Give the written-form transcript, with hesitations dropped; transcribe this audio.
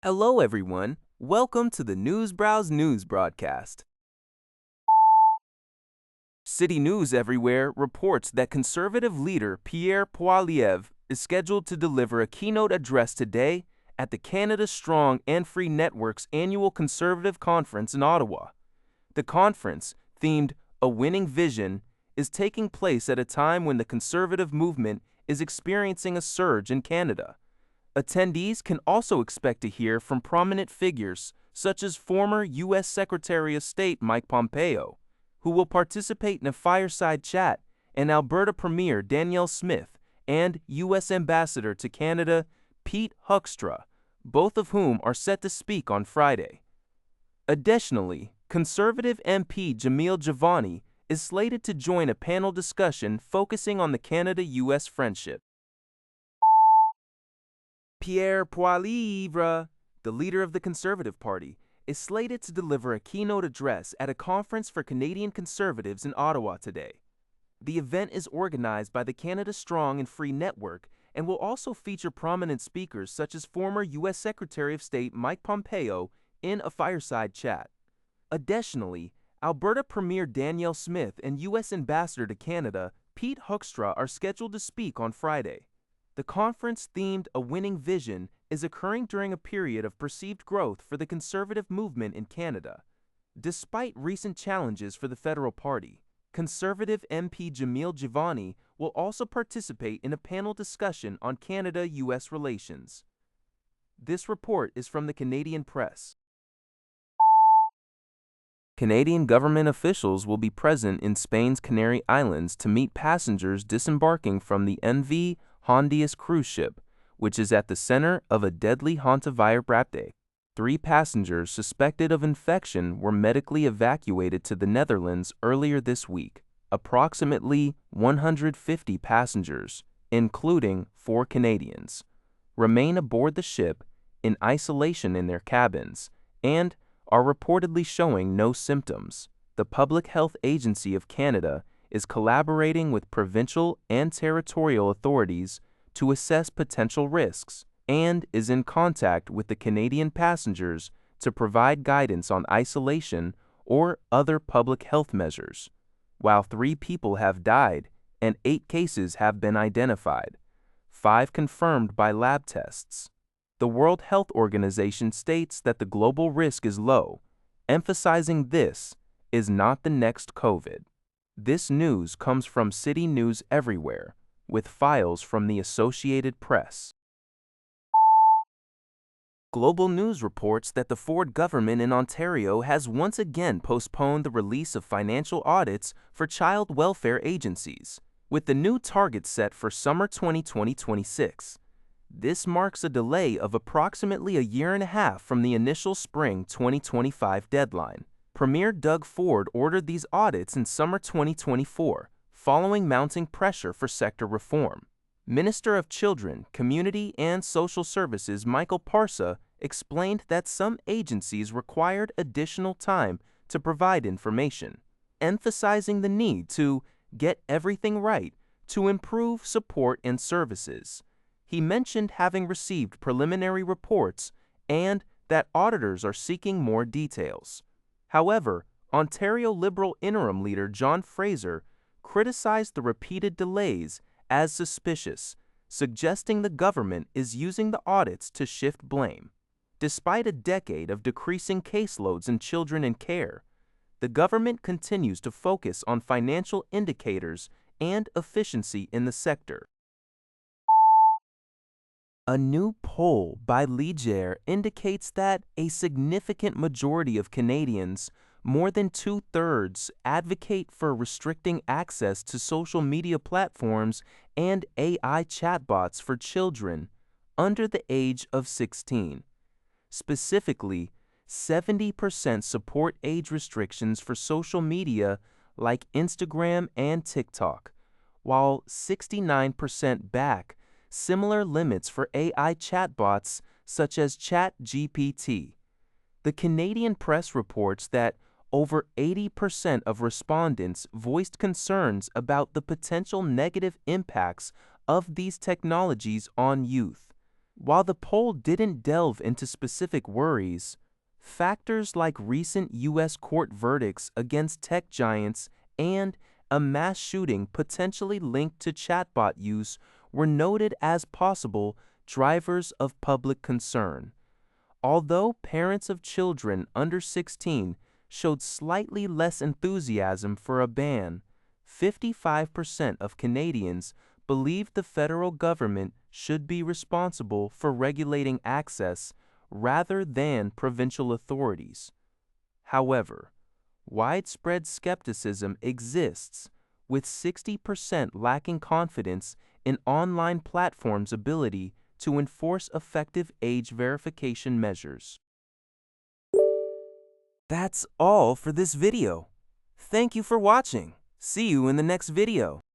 Hello, everyone. Welcome to the Newsbrowse News broadcast. City News Everywhere reports that conservative leader Pierre Poilievre is scheduled to deliver a keynote address today at the Canada Strong and Free Network's annual Conservative Conference in Ottawa. The conference, themed A Winning Vision, is taking place at a time when the conservative movement is experiencing a surge in Canada. Attendees can also expect to hear from prominent figures such as former U.S. Secretary of State Mike Pompeo, who will participate in a fireside chat, and Alberta Premier Danielle Smith and U.S. Ambassador to Canada Pete Hoekstra, both of whom are set to speak on Friday. Additionally, Conservative MP Jamil Javani is slated to join a panel discussion focusing on the Canada-U.S. friendship. Pierre Poilievre, the leader of the Conservative Party, is slated to deliver a keynote address at a conference for Canadian Conservatives in Ottawa today. The event is organized by the Canada Strong and Free Network and will also feature prominent speakers such as former U.S. Secretary of State Mike Pompeo in a fireside chat. Additionally, Alberta Premier Danielle Smith and U.S. Ambassador to Canada Pete Hoekstra are scheduled to speak on Friday. The conference, themed A Winning Vision, is occurring during a period of perceived growth for the conservative movement in Canada. Despite recent challenges for the federal party, Conservative MP Jamil Javani will also participate in a panel discussion on Canada-U.S. relations. This report is from the Canadian Press. Canadian government officials will be present in Spain's Canary Islands to meet passengers disembarking from the Hantavirus cruise ship, which is at the center of a deadly Hantavirus outbreak. 3 passengers suspected of infection were medically evacuated to the Netherlands earlier this week. Approximately 150 passengers, including 4 Canadians, remain aboard the ship in isolation in their cabins and are reportedly showing no symptoms. The Public Health Agency of Canada is collaborating with provincial and territorial authorities to assess potential risks and is in contact with the Canadian passengers to provide guidance on isolation or other public health measures. While 3 people have died and 8 cases have been identified, 5 confirmed by lab tests. The World Health Organization states that the global risk is low, emphasizing this is not the next COVID. This news comes from City News Everywhere, with files from the Associated Press. Global News reports that the Ford government in Ontario has once again postponed the release of financial audits for child welfare agencies, with the new target set for summer 2026. This marks a delay of approximately a year and a half from the initial spring 2025 deadline. Premier Doug Ford ordered these audits in summer 2024, following mounting pressure for sector reform. Minister of Children, Community and Social Services Michael Parsa explained that some agencies required additional time to provide information, emphasizing the need to get everything right to improve support and services. He mentioned having received preliminary reports and that auditors are seeking more details. However, Ontario Liberal interim leader John Fraser criticized the repeated delays as suspicious, suggesting the government is using the audits to shift blame. Despite a decade of decreasing caseloads in children in care, the government continues to focus on financial indicators and efficiency in the sector. A new poll by Leger indicates that a significant majority of Canadians, more than 2/3, advocate for restricting access to social media platforms and AI chatbots for children under the age of 16. Specifically, 70% support age restrictions for social media like Instagram and TikTok, while 69% back similar limits for AI chatbots such as ChatGPT. The Canadian Press reports that over 80% of respondents voiced concerns about the potential negative impacts of these technologies on youth. While the poll didn't delve into specific worries, factors like recent U.S. court verdicts against tech giants and a mass shooting potentially linked to chatbot use were noted as possible drivers of public concern. Although parents of children under 16 showed slightly less enthusiasm for a ban, 55% of Canadians believed the federal government should be responsible for regulating access rather than provincial authorities. However, widespread skepticism exists, with 60% lacking confidence in online platforms' ability to enforce effective age verification measures. That's all for this video. Thank you for watching. See you in the next video.